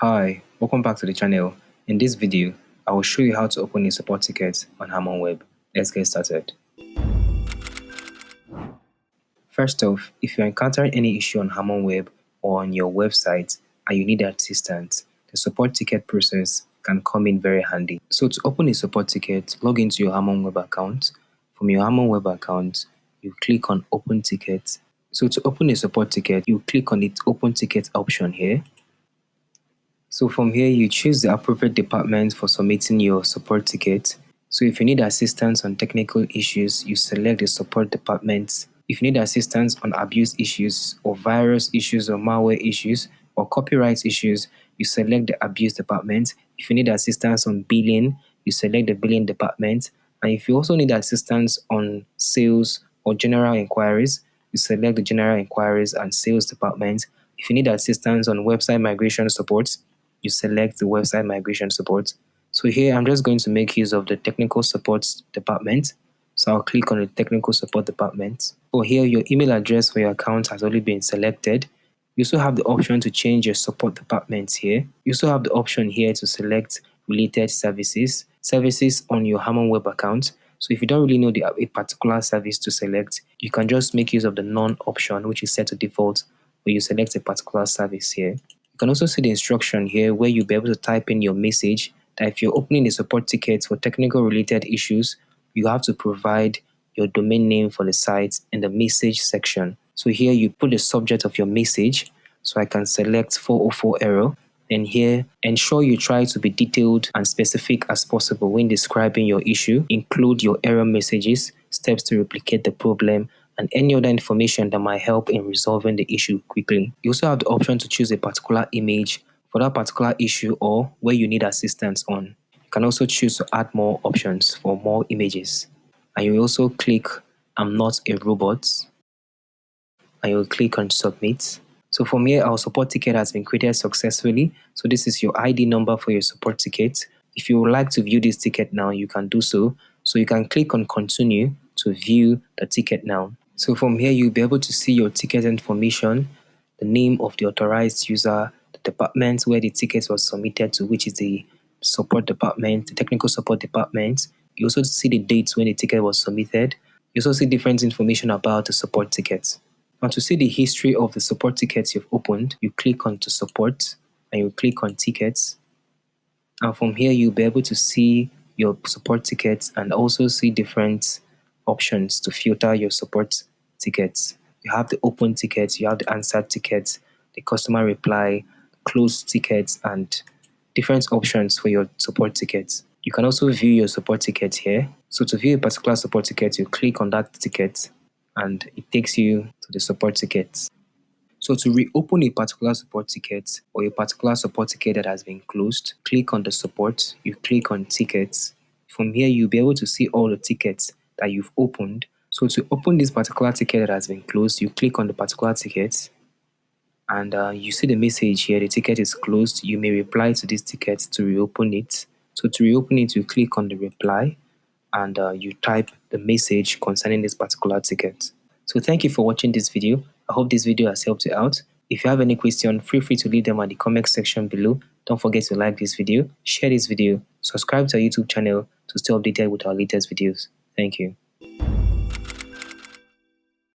Hi, welcome back to the channel. In this video, I will show you how to open a support ticket on HarmonWeb. Let's get started. First off, if you're encountering any issue on HarmonWeb or on your website and you need assistance, the support ticket process can come in very handy. So to open a support ticket, log into your HarmonWeb account. From your HarmonWeb account, you click on Open Ticket. So to open a support ticket, you click on the Open Ticket option here. So from here, you choose the appropriate department for submitting your support ticket. So if you need assistance on technical issues, you select the support department. If you need assistance on abuse issues or virus issues or malware issues or copyright issues, you select the abuse department. If you need assistance on billing, you select the billing department. And if you also need assistance on sales or general inquiries, you select the general inquiries and sales department. If you need assistance on website migration support, you select the website migration support. So here I'm just going to make use of the technical support department. So I'll click on the technical support department. So here your email address for your account has already been selected. You also have the option to change your support department here. You also have the option here to select related services on your HarmonWeb account. So if you don't really know a particular service to select, you can just make use of the none option, which is set to default, where you select a particular service here. You can also see the instruction here where you'll be able to type in your message that if you're opening a support ticket for technical related issues, you have to provide your domain name for the site in the message section. So here you put the subject of your message. So I can select 404 error. And here, ensure you try to be detailed and specific as possible when describing your issue. Include your error messages, steps to replicate the problem, and any other information that might help in resolving the issue quickly. You also have the option to choose a particular image for that particular issue or where you need assistance on. You can also choose to add more options for more images. And you also click I'm not a robot. And you'll click on submit. So from here, our support ticket has been created successfully. So this is your ID number for your support ticket. If you would like to view this ticket now, you can do so. So you can click on continue to view the ticket now. So from here, you'll be able to see your ticket information, the name of the authorized user, the department where the ticket was submitted to, which is the support department, the technical support department. You also see the dates when the ticket was submitted. You also see different information about the support ticket. Now to see the history of the support tickets you've opened, you click on to support and you click on tickets. And from here, you'll be able to see your support tickets and also see different options to filter your support tickets. You have the open tickets, you have the answered tickets, the customer reply, closed tickets, and different options for your support tickets. You can also view your support ticket here. So to view a particular support ticket, you click on that ticket and it takes you to the support tickets. So to reopen a particular support ticket or a particular support ticket that has been closed, click on the support, you click on tickets. From here, you'll be able to see all the tickets that you've opened. So to open this particular ticket that has been closed, you click on the particular ticket and you see the message here, the ticket is closed. You may reply to this ticket to reopen it. So to reopen it, you click on the reply and you type the message concerning this particular ticket. So thank you for watching this video. I hope this video has helped you out. If you have any question, feel free to leave them at the comment section below. Don't forget to like this video, share this video, subscribe to our YouTube channel to stay updated with our latest videos. Thank you.